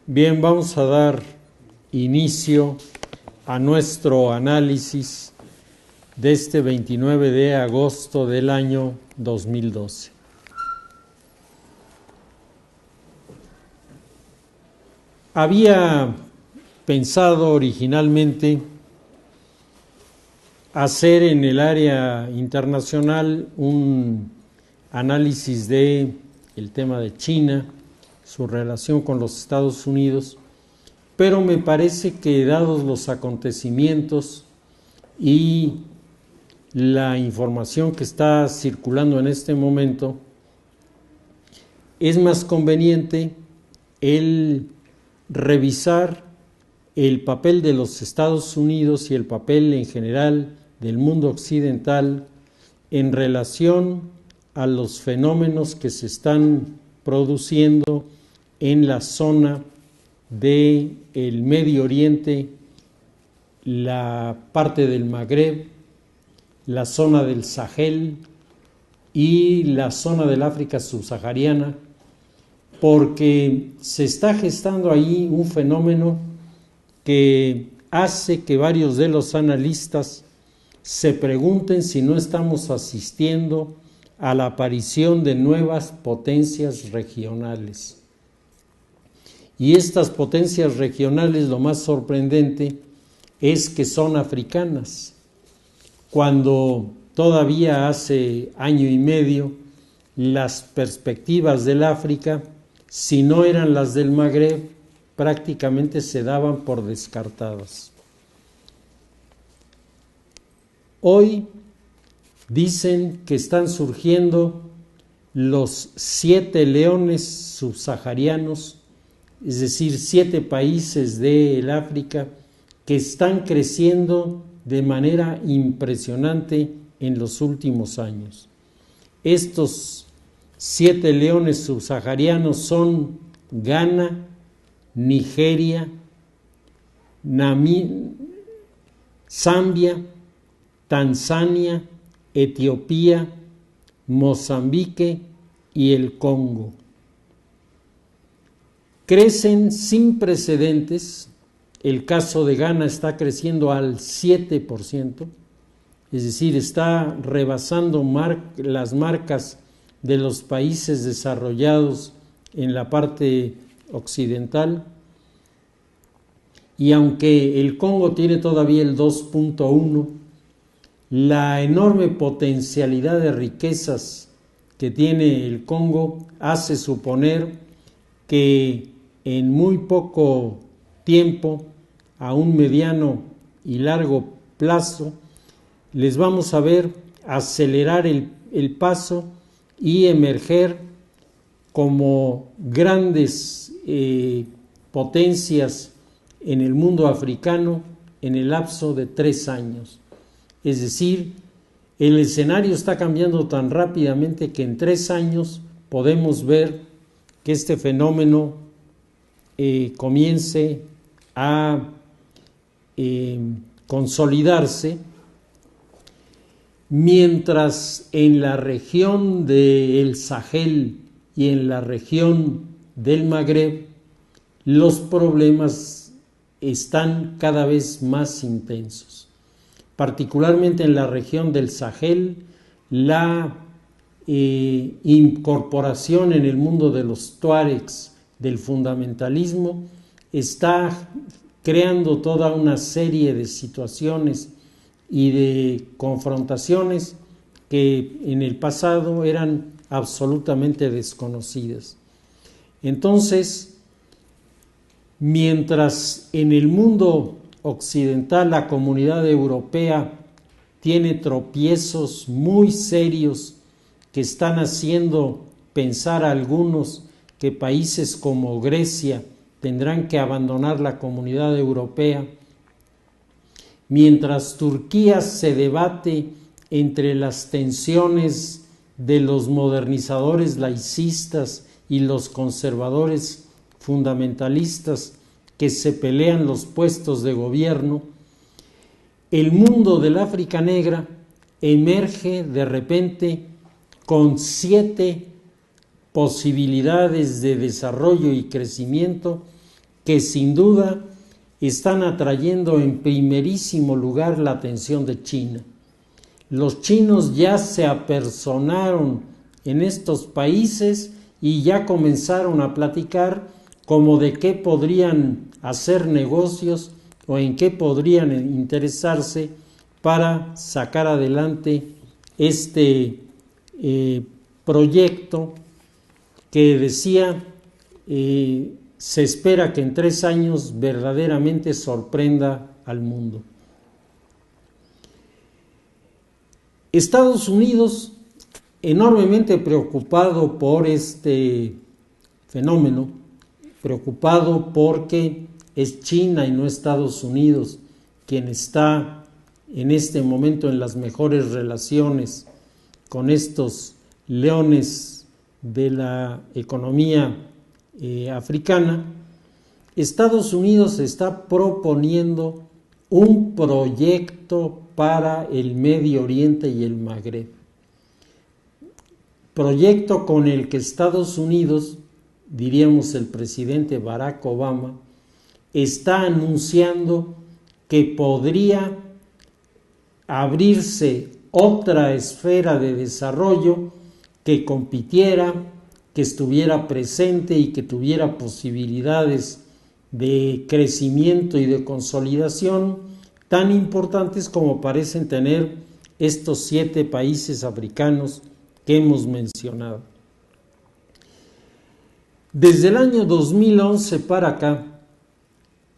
Bien, vamos a dar inicio a nuestro análisis de este 29 de agosto del año 2012. Había pensado originalmente hacer en el área internacional un análisis de el tema de China, su relación con los Estados Unidos, pero me parece que dados los acontecimientos y la información que está circulando en este momento, es más conveniente el revisar el papel de los Estados Unidos y el papel en general del mundo occidental en relación a los fenómenos que se están produciendo en la zona del Medio Oriente, la parte del Magreb, la zona del Sahel y la zona del África subsahariana, porque se está gestando ahí un fenómeno que hace que varios de los analistas se pregunten si no estamos asistiendo a la aparición de nuevas potencias regionales. Y estas potencias regionales, lo más sorprendente es que son africanas, cuando todavía hace año y medio las perspectivas del África, si no eran las del Magreb, prácticamente se daban por descartadas. Hoy dicen que están surgiendo los 7 leones subsaharianos, es decir, 7 países del África que están creciendo de manera impresionante en los últimos años. Estos 7 leones subsaharianos son Ghana, Nigeria, Zambia, Tanzania, Etiopía, Mozambique y el Congo. Crecen sin precedentes. El caso de Ghana está creciendo al 7%, es decir, está rebasando las marcas de los países desarrollados en la parte occidental. Y aunque el Congo tiene todavía el 2.1, la enorme potencialidad de riquezas que tiene el Congo hace suponer que en muy poco tiempo, a un mediano y largo plazo, les vamos a ver acelerar el paso y emerger como grandes potencias en el mundo africano en el lapso de 3 años. Es decir, el escenario está cambiando tan rápidamente que en 3 años podemos ver que este fenómeno comience a consolidarse, mientras en la región del Sahel y en la región del Magreb los problemas están cada vez más intensos. Particularmente en la región del Sahel, la incorporación en el mundo de los tuaregs del fundamentalismo está creando toda una serie de situaciones y de confrontaciones que en el pasado eran absolutamente desconocidas. Entonces, mientras en el mundo occidental la comunidad europea tiene tropiezos muy serios que están haciendo pensar a algunos que países como Grecia tendrán que abandonar la comunidad europea, mientras Turquía se debate entre las tensiones de los modernizadores laicistas y los conservadores fundamentalistas que se pelean los puestos de gobierno, el mundo del África negra emerge de repente con 7 posibilidades de desarrollo y crecimiento que sin duda están atrayendo en primerísimo lugar la atención de China. Los chinos ya se apersonaron en estos países y ya comenzaron a platicar como de qué podrían hacer negocios o en qué podrían interesarse para sacar adelante este proyecto que decía se espera que en 3 años verdaderamente sorprenda al mundo. Estados Unidos, enormemente preocupado por este fenómeno, preocupado porque es China y no Estados Unidos quien está en este momento en las mejores relaciones con estos leones de la economía africana. Estados Unidos está proponiendo un proyecto para el Medio Oriente y el Magreb. Proyecto con el que Estados Unidos, diríamos el presidente Barack Obama, está anunciando que podría abrirse otra esfera de desarrollo que compitiera, que estuviera presente y que tuviera posibilidades de crecimiento y de consolidación tan importantes como parecen tener estos 7 países africanos que hemos mencionado. Desde el año 2011 para acá,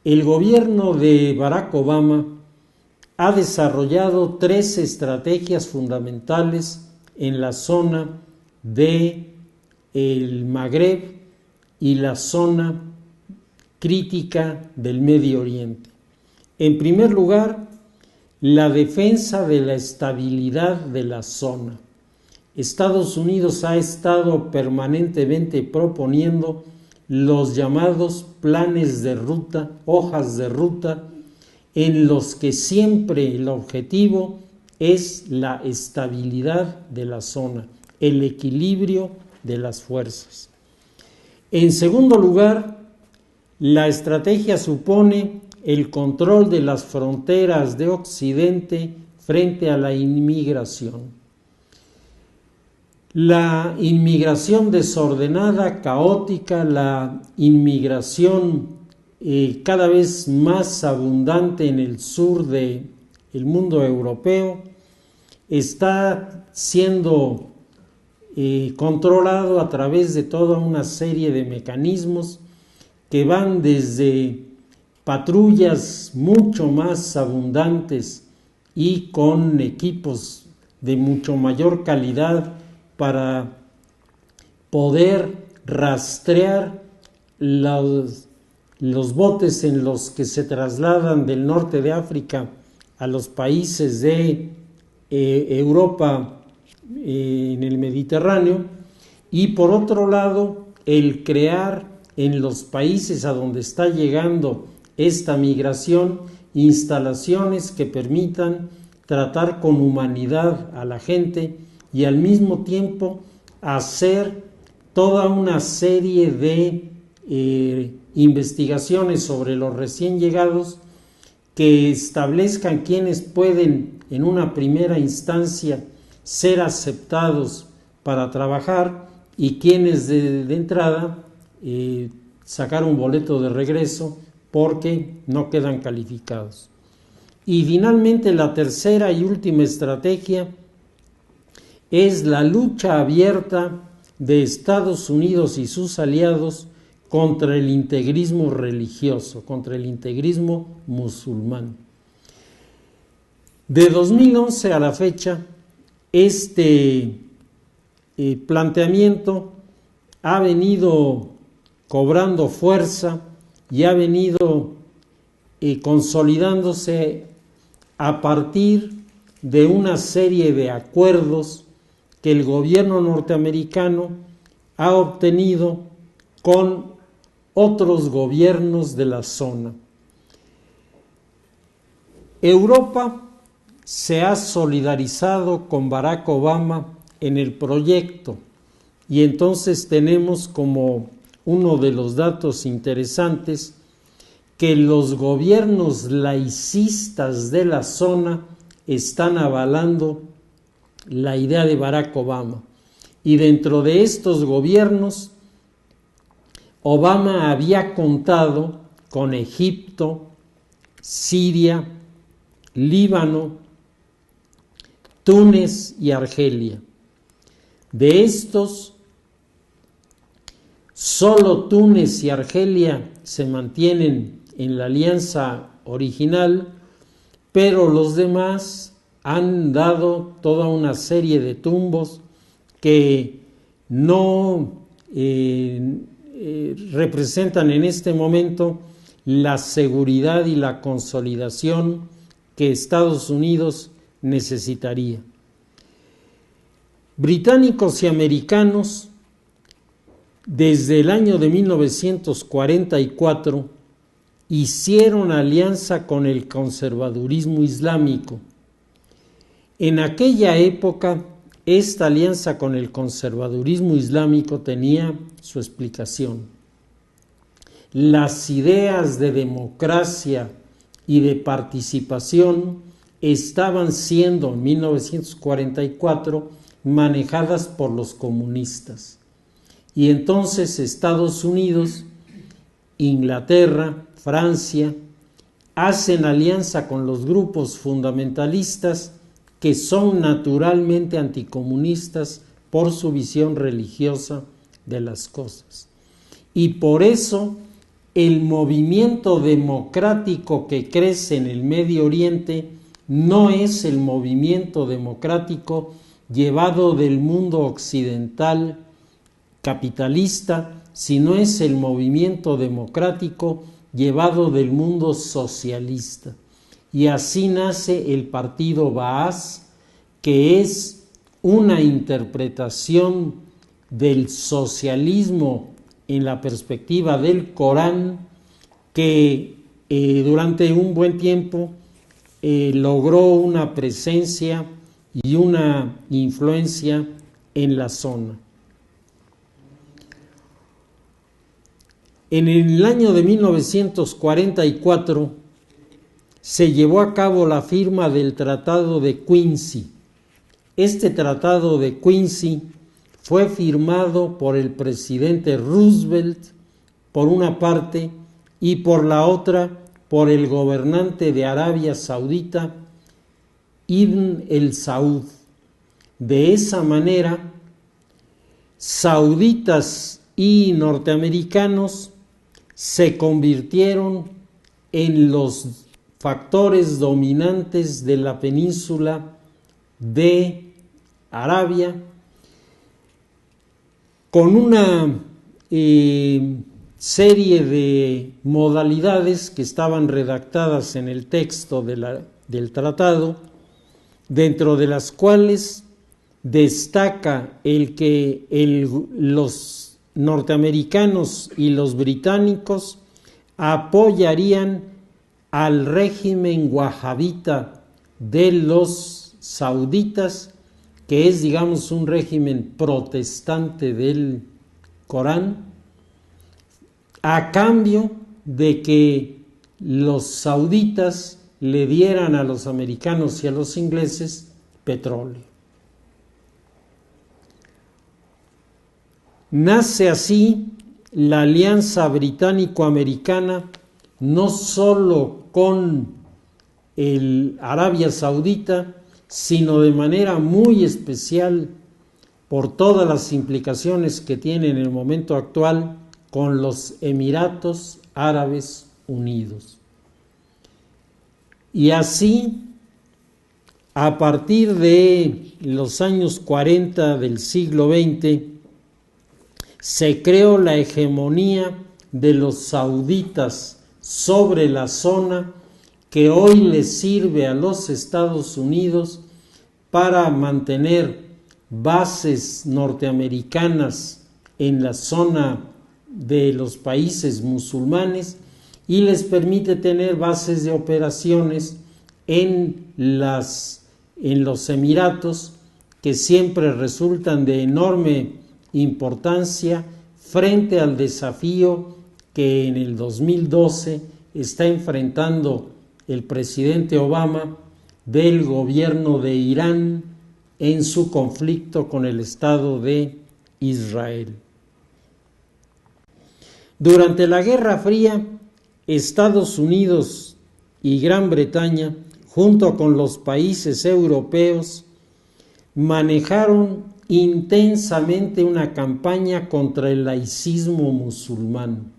el gobierno de Barack Obama ha desarrollado 3 estrategias fundamentales en la zona del Magreb y la zona crítica del Medio Oriente. En primer lugar, la defensa de la estabilidad de la zona. Estados Unidos ha estado permanentemente proponiendo los llamados planes de ruta, hojas de ruta, en los que siempre el objetivo es la estabilidad de la zona, el equilibrio de las fuerzas. En segundo lugar, la estrategia supone el control de las fronteras de Occidente frente a la inmigración. La inmigración desordenada, caótica, la inmigración cada vez más abundante en el sur del mundo europeo, está siendo controlado a través de toda una serie de mecanismos que van desde patrullas mucho más abundantes y con equipos de mucho mayor calidad para poder rastrear los botes en los que se trasladan del norte de África a los países de Europa en el Mediterráneo, y por otro lado el crear en los países a donde está llegando esta migración instalaciones que permitan tratar con humanidad a la gente y al mismo tiempo hacer toda una serie de investigaciones sobre los recién llegados que establezcan quiénes pueden en una primera instancia ser aceptados para trabajar y quienes de entrada sacar un boleto de regreso porque no quedan calificados. Y finalmente la tercera y última estrategia es la lucha abierta de Estados Unidos y sus aliados contra el integrismo religioso, contra el integrismo musulmán. De 2011 a la fecha, este planteamiento ha venido cobrando fuerza y ha venido consolidándose a partir de una serie de acuerdos que el gobierno norteamericano ha obtenido con otros gobiernos de la zona. Europa se ha solidarizado con Barack Obama en el proyecto y entonces tenemos como uno de los datos interesantes que los gobiernos laicistas de la zona están avalando la idea de Barack Obama. Y dentro de estos gobiernos, Obama había contado con Egipto, Siria, Líbano, Túnez y Argelia. De estos, solo Túnez y Argelia se mantienen en la alianza original, pero los demás han dado toda una serie de tumbos que no representan en este momento la seguridad y la consolidación que Estados Unidos necesitaría. Británicos y americanos, desde el año de 1944, hicieron alianza con el conservadurismo islámico. En aquella época, esta alianza con el conservadurismo islámico tenía su explicación. Las ideas de democracia y de participación estaban siendo en 1944 manejadas por los comunistas. Y entonces Estados Unidos, Inglaterra, Francia, hacen alianza con los grupos fundamentalistas que son naturalmente anticomunistas por su visión religiosa de las cosas. Y por eso el movimiento democrático que crece en el Medio Oriente no es el movimiento democrático llevado del mundo occidental capitalista, sino es el movimiento democrático llevado del mundo socialista. Y así nace el partido Baas, que es una interpretación del socialismo en la perspectiva del Corán, que durante un buen tiempo logró una presencia y una influencia en la zona. En el año de 1944 se llevó a cabo la firma del Tratado de Quincy. Este Tratado de Quincy fue firmado por el presidente Roosevelt por una parte y por la otra por el gobernante de Arabia Saudita, Ibn el Saud. De esa manera, sauditas y norteamericanos se convirtieron en los factores dominantes de la península de Arabia, con una serie de modalidades que estaban redactadas en el texto del tratado, dentro de las cuales destaca el que los norteamericanos y los británicos apoyarían al régimen wahabita de los sauditas, que es, digamos, un régimen protestante del Corán, a cambio de que los sauditas le dieran a los americanos y a los ingleses petróleo. Nace así la alianza británico-americana, no solo con el Arabia Saudita, sino de manera muy especial por todas las implicaciones que tiene en el momento actual con los Emiratos Árabes Unidos. Y así, a partir de los años 40 del siglo XX, se creó la hegemonía de los sauditas sobre la zona, que hoy le sirve a los Estados Unidos para mantener bases norteamericanas en la zona de los países musulmanes y les permite tener bases de operaciones en los Emiratos, que siempre resultan de enorme importancia frente al desafío que en el 2012 está enfrentando el presidente Obama del gobierno de Irán en su conflicto con el Estado de Israel. Durante la Guerra Fría, Estados Unidos y Gran Bretaña, junto con los países europeos, manejaron intensamente una campaña contra el laicismo musulmán.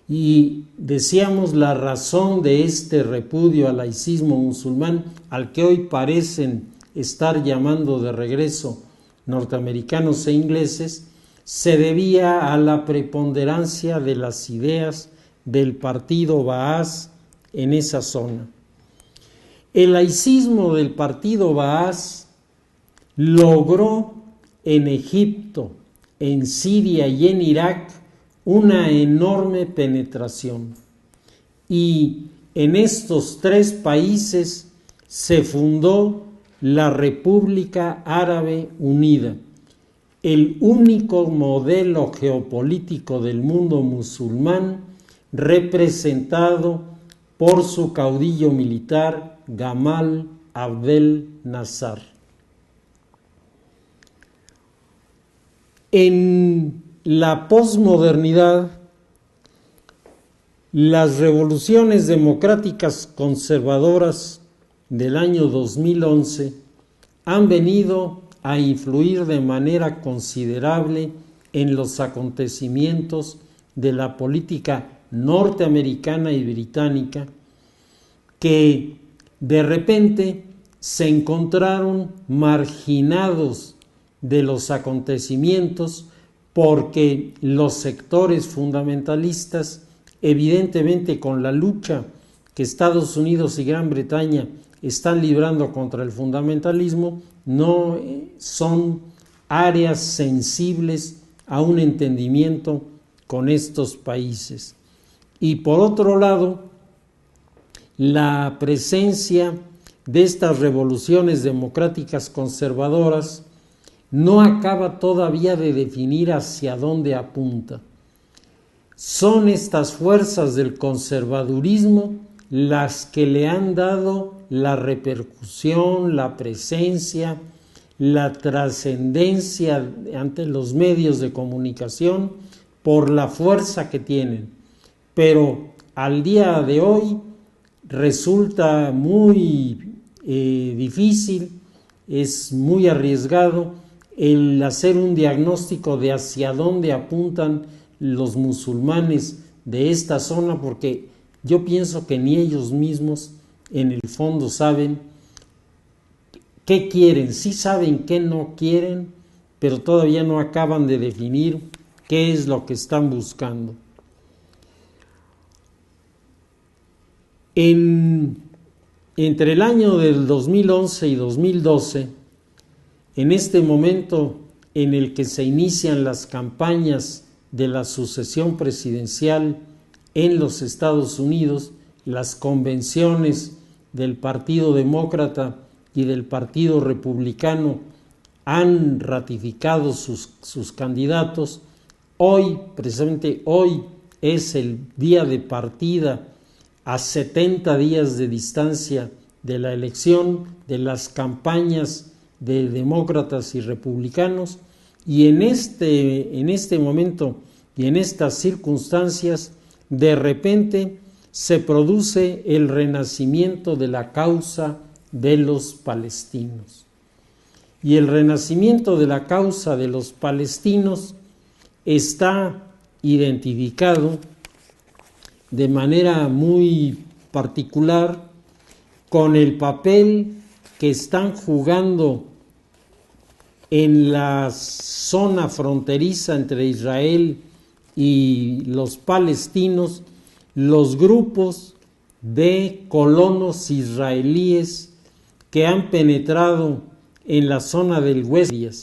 Y decíamos la razón de este repudio al laicismo musulmán, al que hoy parecen estar llamando de regreso norteamericanos e ingleses, se debía a la preponderancia de las ideas del partido Baaz en esa zona. El laicismo del partido Baaz logró en Egipto, en Siria y en Irak una enorme penetración. Y en estos tres países se fundó la República Árabe Unida, el único modelo geopolítico del mundo musulmán representado por su caudillo militar Gamal Abdel Nasser. En la posmodernidad, las revoluciones democráticas conservadoras del año 2011 han venido a influir de manera considerable en los acontecimientos de la política norteamericana y británica, que de repente se encontraron marginados de los acontecimientos porque los sectores fundamentalistas, evidentemente con la lucha que Estados Unidos y Gran Bretaña están librando contra el fundamentalismo, no son áreas sensibles a un entendimiento con estos países. Y por otro lado, la presencia de estas revoluciones democráticas conservadoras no acaba todavía de definir hacia dónde apunta. Son estas fuerzas del conservadurismo las que le han dado la repercusión, la presencia, la trascendencia ante los medios de comunicación por la fuerza que tienen. Pero al día de hoy resulta muy difícil, es muy arriesgado el hacer un diagnóstico de hacia dónde apuntan los musulmanes de esta zona, porque yo pienso que ni ellos mismos en el fondo saben qué quieren. Sí saben qué no quieren, pero todavía no acaban de definir qué es lo que están buscando. Entre el año del 2011 y 2012, en este momento en el que se inician las campañas de la sucesión presidencial en los Estados Unidos, las convenciones del Partido Demócrata y del Partido Republicano han ratificado sus candidatos. Hoy, precisamente hoy, es el día de partida a 70 días de distancia de la elección, de las campañas de demócratas y republicanos, y en este momento y en estas circunstancias, de repente se produce el renacimiento de la causa de los palestinos. Y el renacimiento de la causa de los palestinos está identificado de manera muy particular con el papel que están jugando en la zona fronteriza entre Israel y los palestinos los grupos de colonos israelíes que han penetrado en la zona del West Bank.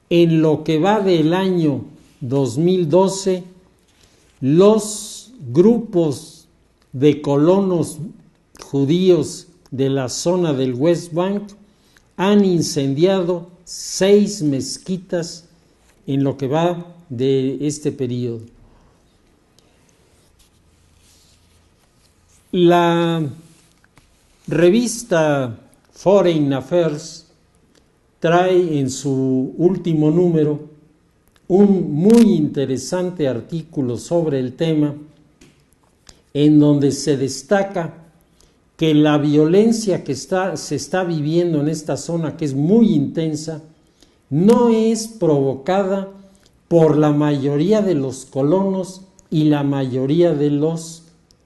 En lo que va del año 2012, los grupos de colonos judíos de la zona del West Bank han incendiado 6 mezquitas en lo que va de este periodo. La revista Foreign Affairs trae en su último número un muy interesante artículo sobre el tema, en donde se destaca que la violencia que se está viviendo en esta zona, que es muy intensa, no es provocada por la mayoría de los colonos y la mayoría de los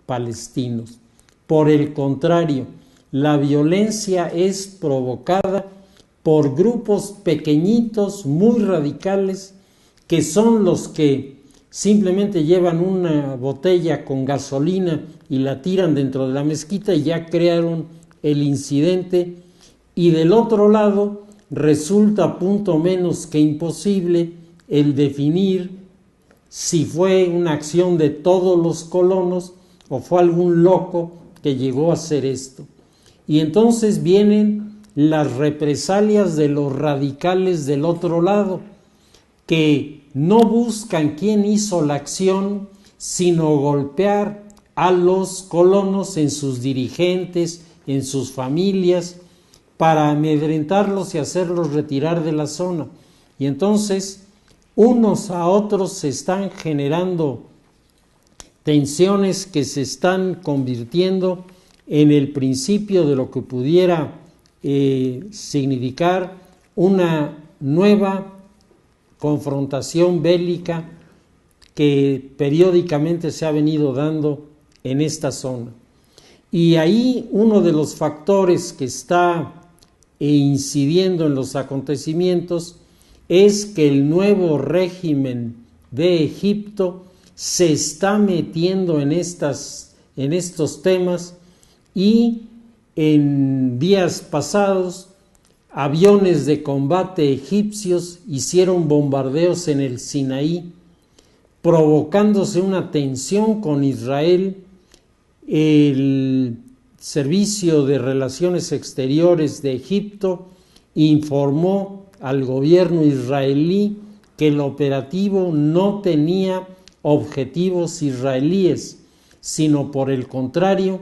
palestinos. Por el contrario, la violencia es provocada por grupos pequeñitos, muy radicales, que son los que simplemente llevan una botella con gasolina y la tiran dentro de la mezquita y ya crearon el incidente. Y del otro lado resulta punto menos que imposible el definir si fue una acción de todos los colonos o fue algún loco que llegó a hacer esto. Y entonces vienen las represalias de los radicales del otro lado, que no buscan quién hizo la acción, sino golpear a los colonos en sus dirigentes, en sus familias, para amedrentarlos y hacerlos retirar de la zona. Y entonces unos a otros se están generando tensiones que se están convirtiendo en el principio de lo que pudiera significar una nueva confrontación bélica que periódicamente se ha venido dando en esta zona. Y ahí uno de los factores que está incidiendo en los acontecimientos es que el nuevo régimen de Egipto se está metiendo en estos temas, y en días pasados aviones de combate egipcios hicieron bombardeos en el Sinaí, provocándose una tensión con Israel. El Servicio de Relaciones Exteriores de Egipto informó al gobierno israelí que el operativo no tenía objetivos israelíes, sino por el contrario,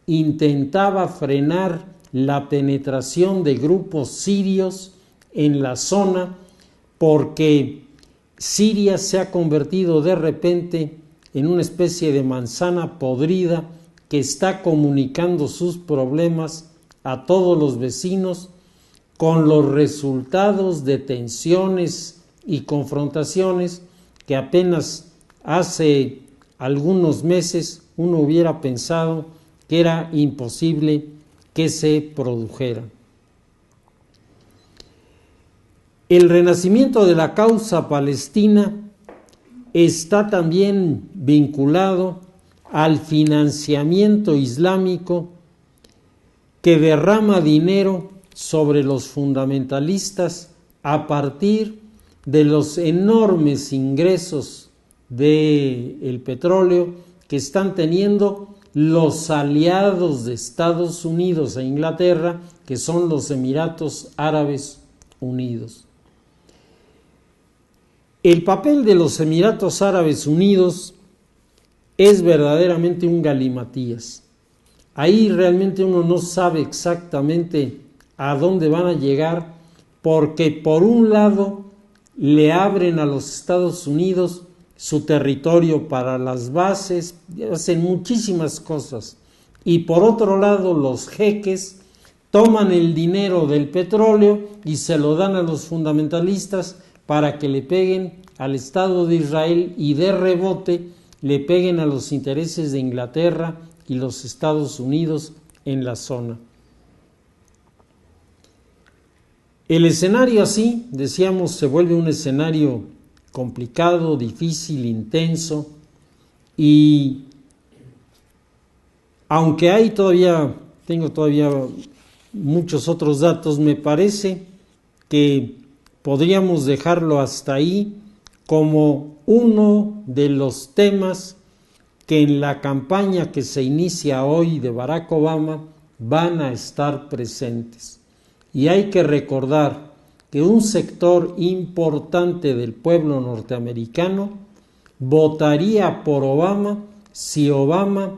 intentaba frenar la penetración de grupos sirios en la zona, porque Siria se ha convertido de repente en una especie de manzana podrida que está comunicando sus problemas a todos los vecinos, con los resultados de tensiones y confrontaciones que apenas hace algunos meses uno hubiera pensado que era imposible que se produjera. El renacimiento de la causa palestina está también vinculado al financiamiento islámico que derrama dinero sobre los fundamentalistas a partir de los enormes ingresos del petróleo que están teniendo los aliados de Estados Unidos e Inglaterra, que son los Emiratos Árabes Unidos. El papel de los Emiratos Árabes Unidos es verdaderamente un galimatías. Ahí realmente uno no sabe exactamente a dónde van a llegar, porque por un lado le abren a los Estados Unidos su territorio para las bases, hacen muchísimas cosas, y por otro lado los jeques toman el dinero del petróleo y se lo dan a los fundamentalistas para que le peguen al Estado de Israel y de rebote le peguen a los intereses de Inglaterra y los Estados Unidos en la zona. El escenario así, decíamos, se vuelve un escenario complicado, difícil, intenso, y aunque tengo todavía muchos otros datos, me parece que podríamos dejarlo hasta ahí como uno de los temas que en la campaña que se inicia hoy de Barack Obama van a estar presentes. Y hay que recordar que un sector importante del pueblo norteamericano votaría por Obama si Obama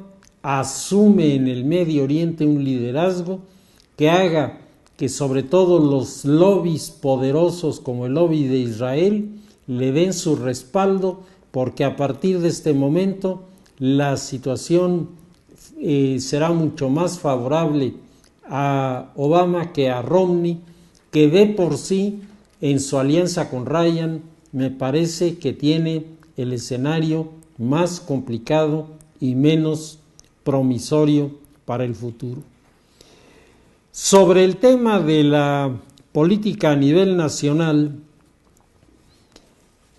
asume en el Medio Oriente un liderazgo que haga que sobre todo los lobbies poderosos como el lobby de Israel le den su respaldo, porque a partir de este momento la situación será mucho más favorable a Obama que a Romney, que de por sí en su alianza con Ryan me parece que tiene el escenario más complicado y menos promisorio para el futuro. Sobre el tema de la política a nivel nacional,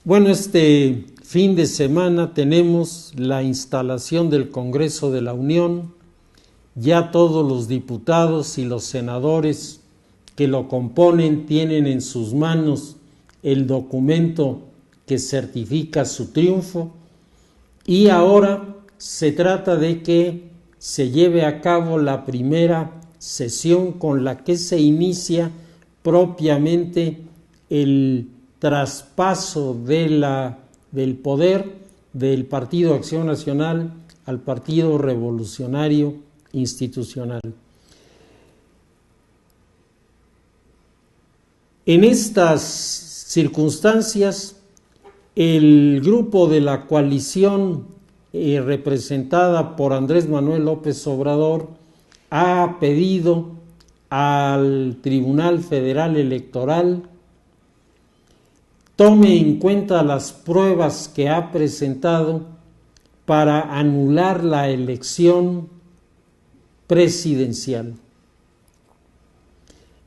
bueno, este fin de semana tenemos la instalación del Congreso de la Unión. Ya todos los diputados y los senadores que lo componen tienen en sus manos el documento que certifica su triunfo, y ahora se trata de que se lleve a cabo la primera sesión con la que se inicia propiamente el traspaso del poder del Partido Acción Nacional al Partido Revolucionario Institucional. En estas circunstancias, el grupo de la coalición representada por Andrés Manuel López Obrador ha pedido al Tribunal Federal Electoral tome en cuenta las pruebas que ha presentado para anular la elección presidencial.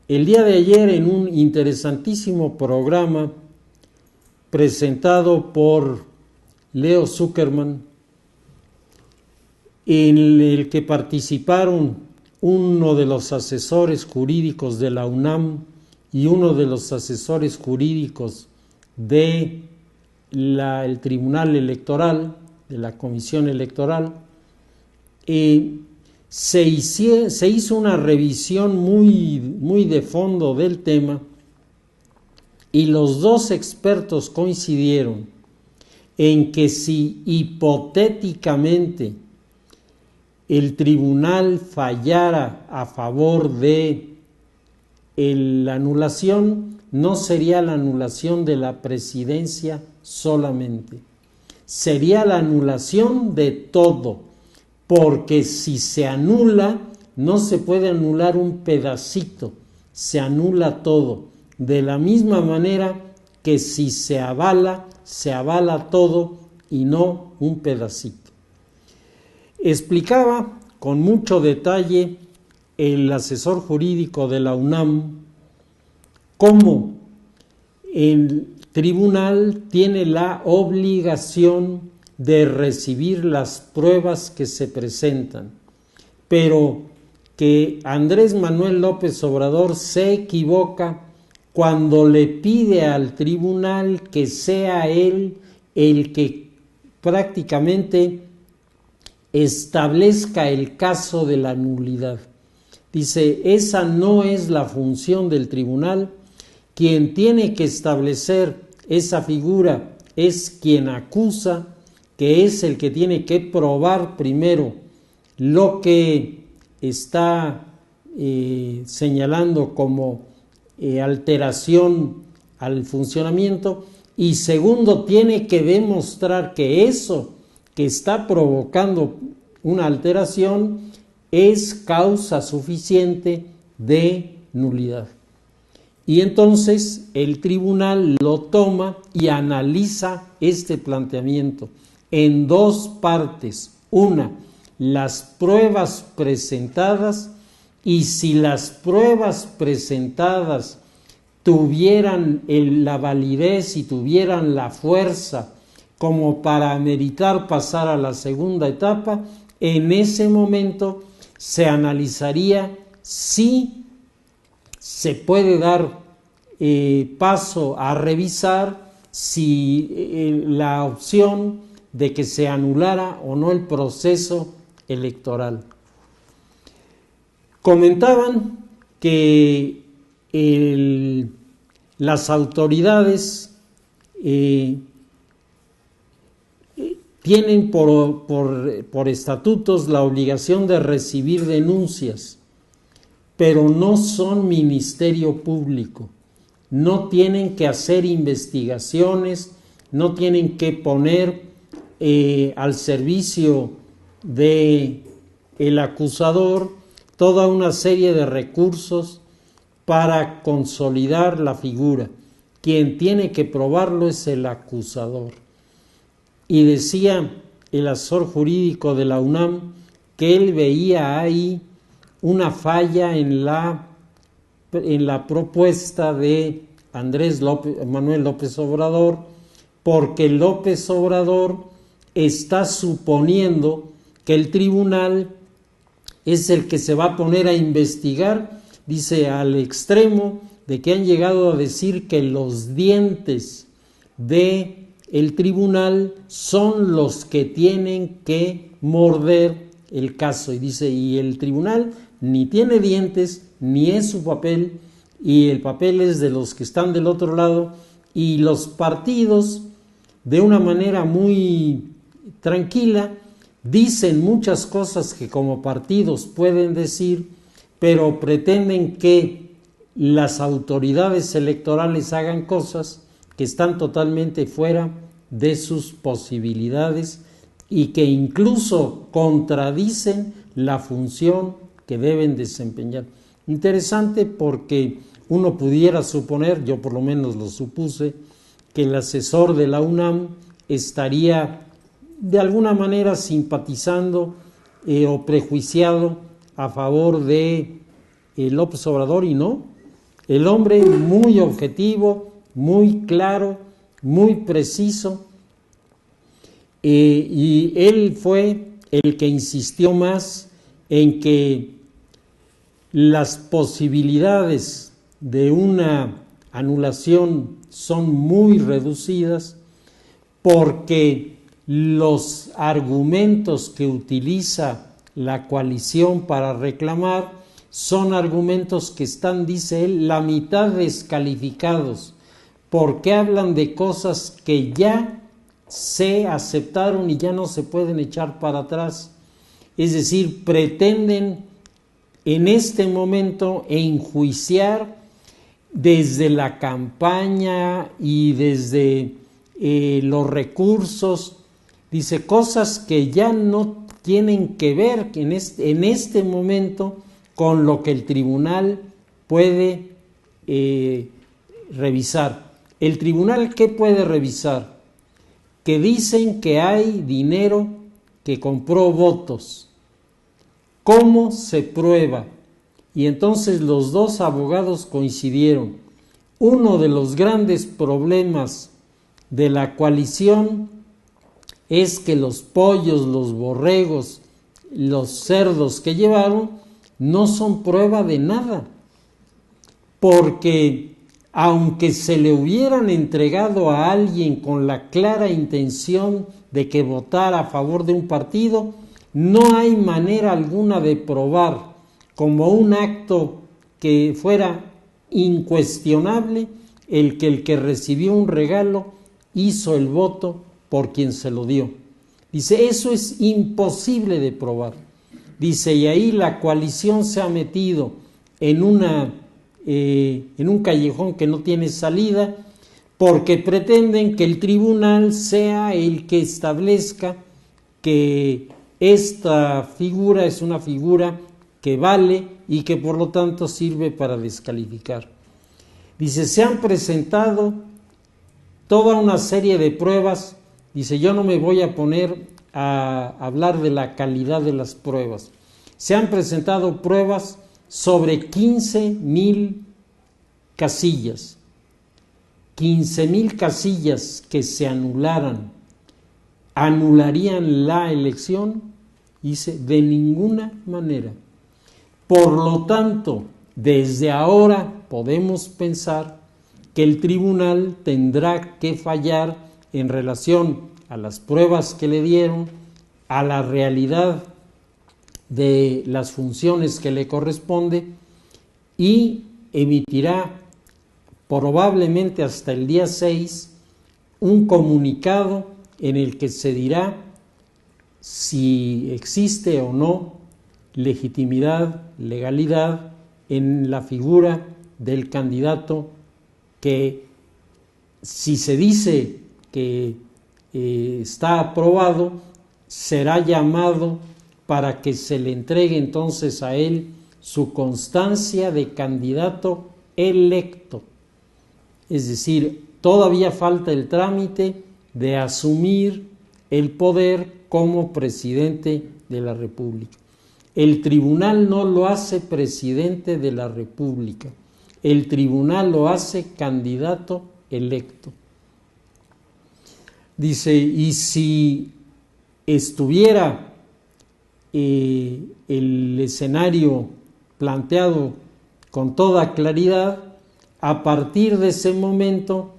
El día de ayer, en un interesantísimo programa presentado por Leo Zuckerman, en el que participaron uno de los asesores jurídicos de la UNAM y uno de los asesores jurídicos del Tribunal Electoral, de la Comisión Electoral, se hizo una revisión muy de fondo del tema, y los dos expertos coincidieron en que si hipotéticamente el tribunal fallara a favor de la anulación, no sería la anulación de la presidencia solamente, sería la anulación de todo, porque si se anula, no se puede anular un pedacito, se anula todo, de la misma manera que si se avala todo y no un pedacito. Explicaba con mucho detalle el asesor jurídico de la UNAM cómo el tribunal tiene la obligación de recibir las pruebas que se presentan, pero que Andrés Manuel López Obrador se equivoca cuando le pide al tribunal que sea él el que prácticamente establezca el caso de la nulidad. Dice, esa no es la función del tribunal. Quien tiene que establecer esa figura es quien acusa, que es el que tiene que probar primero lo que está señalando como alteración al funcionamiento, y segundo, tiene que demostrar que eso que está provocando una alteración es causa suficiente de nulidad. Y entonces el tribunal lo toma y analiza este planteamiento en dos partes. Una, las pruebas presentadas, y si las pruebas presentadas tuvieran la validez y tuvieran la fuerza como para meritar pasar a la segunda etapa, en ese momento se analizaría si se puede dar paso a revisar si la opción de que se anulara o no el proceso electoral. Comentaban que las autoridades tienen por estatutos la obligación de recibir denuncias, pero no son ministerio público, no tienen que hacer investigaciones, no tienen que poner al servicio de el acusador toda una serie de recursos para consolidar la figura. Quien tiene que probarlo es el acusador. Y decía el asesor jurídico de la UNAM que él veía ahí una falla en la propuesta de Manuel López Obrador, porque López Obrador está suponiendo que el tribunal es el que se va a poner a investigar, dice, al extremo de que han llegado a decir que los dientes de el tribunal son los que tienen que morder el caso. Y dice, y el tribunal ni tiene dientes, ni es su papel, y el papel es de los que están del otro lado, y los partidos, de una manera muy tranquila, dicen muchas cosas que como partidos pueden decir, pero pretenden que las autoridades electorales hagan cosas que están totalmente fuera de sus posibilidades y que incluso contradicen la función que deben desempeñar. Interesante, porque uno pudiera suponer, yo por lo menos lo supuse, que el asesor de la UNAM estaría de alguna manera simpatizando o prejuiciado a favor de López Obrador, y no. El hombre muy objetivo, muy claro, muy preciso, y él fue el que insistió más en que las posibilidades de una anulación son muy reducidas, porque los argumentos que utiliza la coalición para reclamar son argumentos que están, dice él, la mitad descalificados, porque hablan de cosas que ya se aceptaron y ya no se pueden echar para atrás. Es decir, pretenden en este momento enjuiciar desde la campaña y desde los recursos, dice, cosas que ya no tienen que ver en este momento con lo que el tribunal puede revisar. ¿El tribunal qué puede revisar? Que dicen que hay dinero que compró votos. ¿Cómo se prueba? Y entonces los dos abogados coincidieron. Uno de los grandes problemas de la coalición es que los pollos, los borregos, los cerdos que llevaron no son prueba de nada, porque aunque se le hubieran entregado a alguien con la clara intención de que votara a favor de un partido, no hay manera alguna de probar como un acto que fuera incuestionable el que recibió un regalo hizo el voto por quien se lo dio. Dice, eso es imposible de probar. Dice, y ahí la coalición se ha metido en un callejón que no tiene salida, porque pretenden que el tribunal sea el que establezca que esta figura es una figura que vale y que por lo tanto sirve para descalificar. Dice, se han presentado toda una serie de pruebas. Dice, yo no me voy a poner a hablar de la calidad de las pruebas. Se han presentado pruebas sobre 15,000 casillas. 15,000 casillas que se anularan, ¿anularían la elección? Dice, de ninguna manera. Por lo tanto, desde ahora podemos pensar que el tribunal tendrá que fallar en relación a las pruebas que le dieron, a la realidad de las funciones que le corresponde, y emitirá probablemente hasta el día 6 un comunicado en el que se dirá si existe o no legitimidad, legalidad en la figura del candidato que, si se dice que está aprobado, será llamado para que se le entregue entonces a él su constancia de candidato electo. Es decir, todavía falta el trámite de asumir el poder como presidente de la República. El tribunal no lo hace presidente de la República, el tribunal lo hace candidato electo. Dice, y si estuviera el escenario planteado con toda claridad, a partir de ese momento,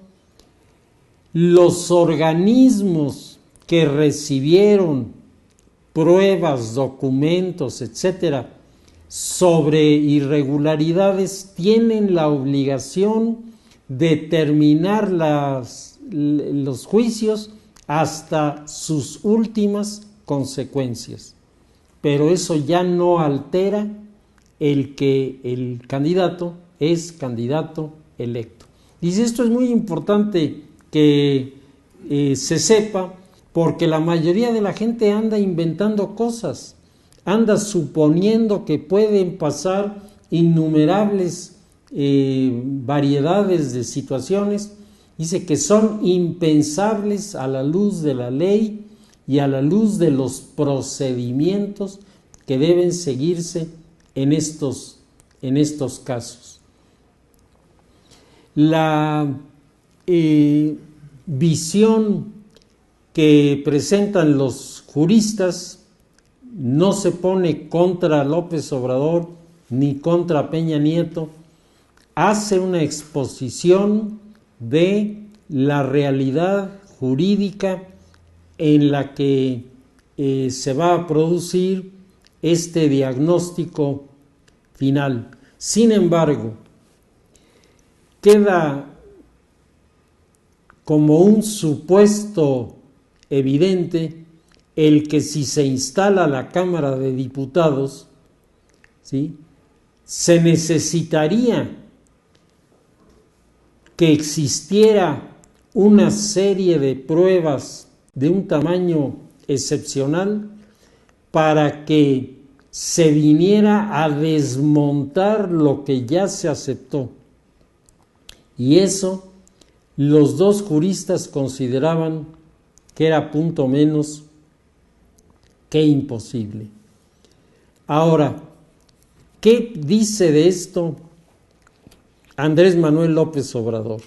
los organismos que recibieron pruebas, documentos, etcétera, sobre irregularidades, tienen la obligación de terminar los juicios hasta sus últimas consecuencias. Pero eso ya no altera el que el candidato es candidato electo. Dice, esto es muy importante que se sepa, porque la mayoría de la gente anda inventando cosas, anda suponiendo que pueden pasar innumerables variedades de situaciones. Dice que son impensables a la luz de la ley y a la luz de los procedimientos que deben seguirse en estos casos. La visión que presentan los juristas no se pone contra López Obrador ni contra Peña Nieto, hace una exposición de la realidad jurídica en la que se va a producir este diagnóstico final. Sin embargo, queda como un supuesto evidente el que si se instala la Cámara de Diputados, ¿sí?, se necesitaría que existiera una serie de pruebas de un tamaño excepcional para que se viniera a desmontar lo que ya se aceptó. Y eso los dos juristas consideraban que era punto menos que imposible. Ahora, ¿qué dice de esto Andrés Manuel López Obrador?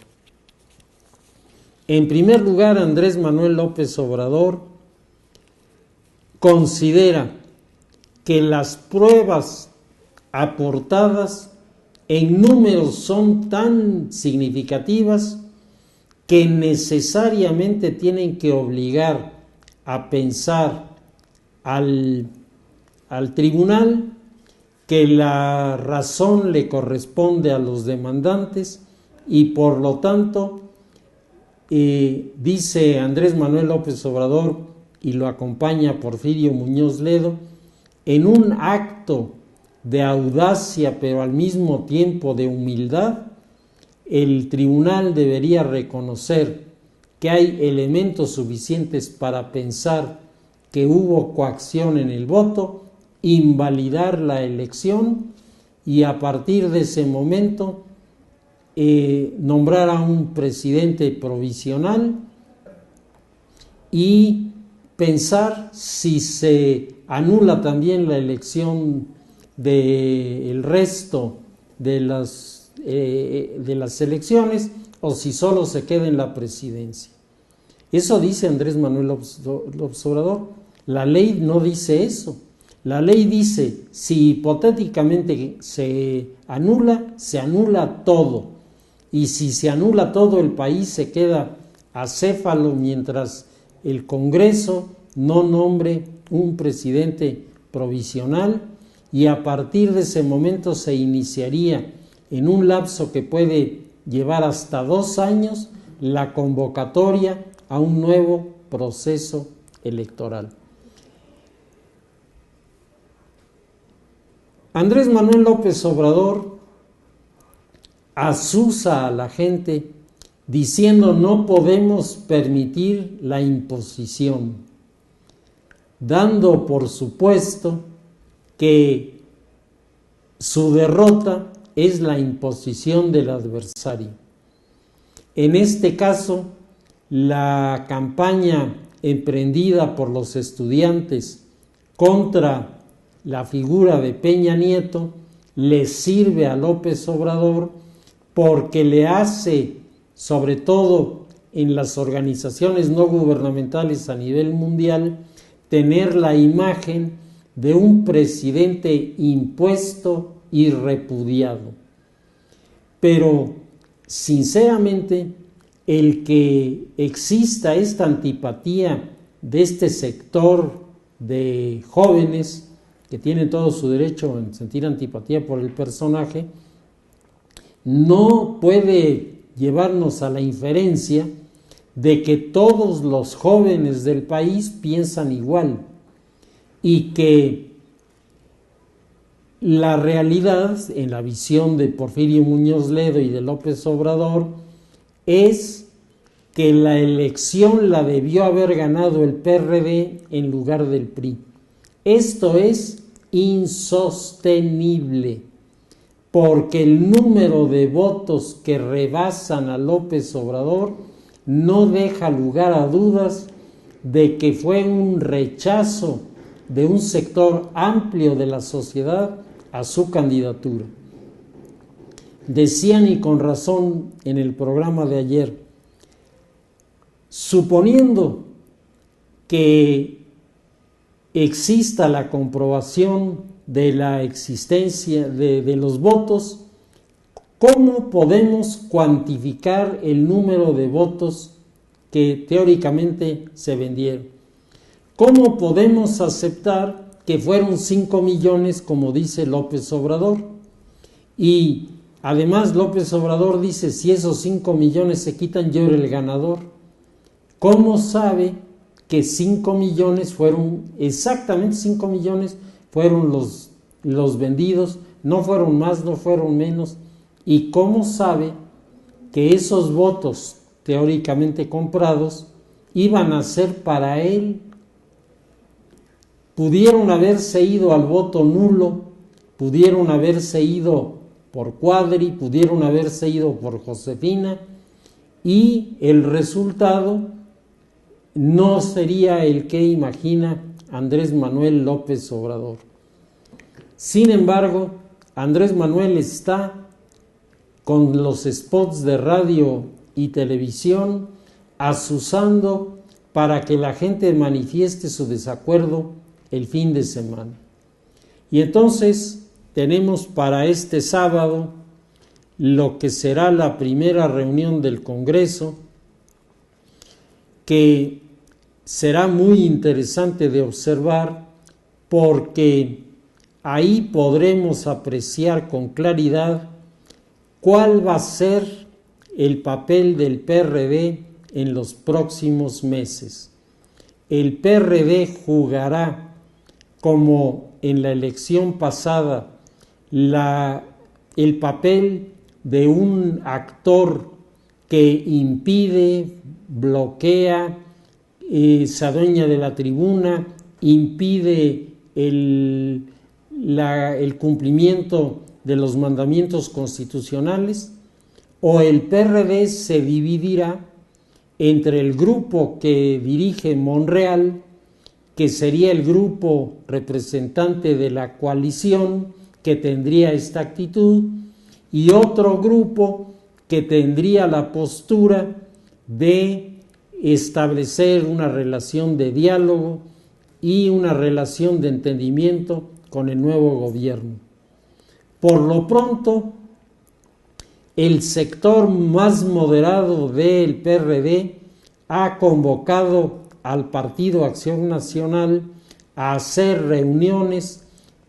En primer lugar, Andrés Manuel López Obrador considera que las pruebas aportadas en números son tan significativas que necesariamente tienen que obligar a pensar al tribunal que la razón le corresponde a los demandantes y por lo tanto, dice Andrés Manuel López Obrador, y lo acompaña Porfirio Muñoz Ledo, en un acto de audacia pero al mismo tiempo de humildad, el tribunal debería reconocer que hay elementos suficientes para pensar que hubo coacción en el voto, invalidar la elección y a partir de ese momento nombrar a un presidente provisional y pensar si se anula también la elección del resto de las elecciones o si solo se queda en la presidencia. Eso dice Andrés Manuel López Obrador. La ley no dice eso. La ley dice, si hipotéticamente se anula todo. Y si se anula todo, el país se queda acéfalo mientras el Congreso no nombre un presidente provisional, y a partir de ese momento se iniciaría en un lapso que puede llevar hasta 2 años la convocatoria a un nuevo proceso electoral. Andrés Manuel López Obrador asusa a la gente diciendo no podemos permitir la imposición, dando por supuesto que su derrota es la imposición del adversario. En este caso, la campaña emprendida por los estudiantes contra la figura de Peña Nieto le sirve a López Obrador porque le hace, sobre todo en las organizaciones no gubernamentales a nivel mundial, tener la imagen de un presidente impuesto y repudiado. Pero, sinceramente, el que exista esta antipatía de este sector de jóvenes que tienen todo su derecho en sentir antipatía por el personaje, no puede llevarnos a la inferencia de que todos los jóvenes del país piensan igual y que la realidad, en la visión de Porfirio Muñoz Ledo y de López Obrador, es que la elección la debió haber ganado el PRD en lugar del PRI. Esto es insostenible, porque el número de votos que rebasan a López Obrador no deja lugar a dudas de que fue un rechazo de un sector amplio de la sociedad a su candidatura. Decían, y con razón, en el programa de ayer, suponiendo que exista la comprobación de la existencia de los votos, ¿cómo podemos cuantificar el número de votos que teóricamente se vendieron? ¿Cómo podemos aceptar que fueron 5 millones, como dice López Obrador? Y además López Obrador dice, si esos 5 millones se quitan, yo era el ganador. ¿Cómo sabe que 5 millones fueron, exactamente 5 millones fueron los vendidos? No fueron más, no fueron menos. ¿Y cómo sabe que esos votos teóricamente comprados iban a ser para él? Pudieron haberse ido al voto nulo, pudieron haberse ido por Cuadri, pudieron haberse ido por Josefina, y el resultado no sería el que imagina Andrés Manuel López Obrador. Sin embargo, Andrés Manuel está con los spots de radio y televisión azuzando para que la gente manifieste su desacuerdo el fin de semana. Y entonces tenemos para este sábado lo que será la primera reunión del Congreso, que será muy interesante de observar porque ahí podremos apreciar con claridad cuál va a ser el papel del PRD en los próximos meses. El PRD jugará, como en la elección pasada, el papel de un actor que impide, bloquea, se adueña de la tribuna, impide el cumplimiento de los mandamientos constitucionales, o el PRD se dividirá entre el grupo que dirige Monreal, que sería el grupo representante de la coalición que tendría esta actitud, y otro grupo que tendría la postura de establecer una relación de diálogo y una relación de entendimiento con el nuevo gobierno. Por lo pronto, el sector más moderado del PRD ha convocado al Partido Acción Nacional a hacer reuniones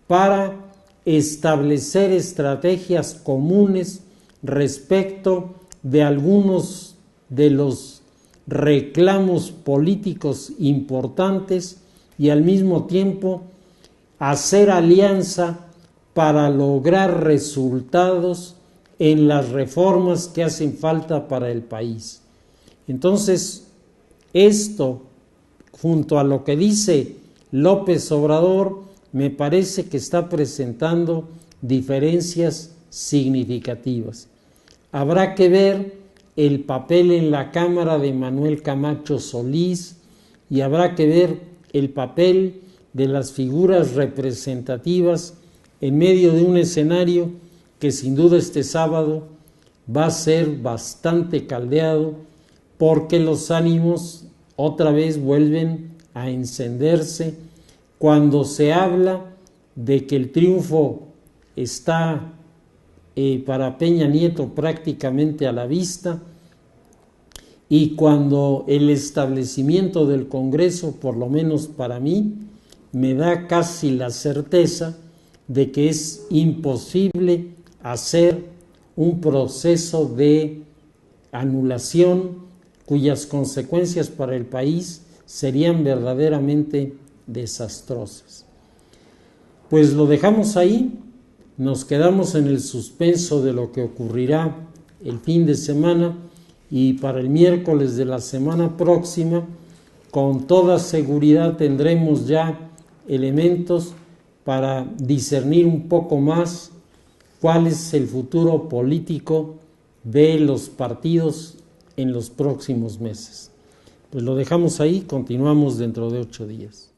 para establecer estrategias comunes respecto de algunos de los reclamos políticos importantes y al mismo tiempo hacer alianza para lograr resultados en las reformas que hacen falta para el país. Entonces, esto, junto a lo que dice López Obrador, me parece que está presentando diferencias significativas. Habrá que ver el papel en la Cámara de Manuel Camacho Solís y habrá que ver el papel de las figuras representativas en medio de un escenario que sin duda este sábado va a ser bastante caldeado, porque los ánimos otra vez vuelven a encenderse cuando se habla de que el triunfo está para Peña Nieto prácticamente a la vista, y cuando el establecimiento del Congreso, por lo menos para mí, me da casi la certeza de que es imposible hacer un proceso de anulación cuyas consecuencias para el país serían verdaderamente desastrosas. Pues lo dejamos ahí, nos quedamos en el suspenso de lo que ocurrirá el fin de semana, y para el miércoles de la semana próxima, con toda seguridad tendremos ya elementos para discernir un poco más cuál es el futuro político de los partidos en los próximos meses. Pues lo dejamos ahí, continuamos dentro de 8 días.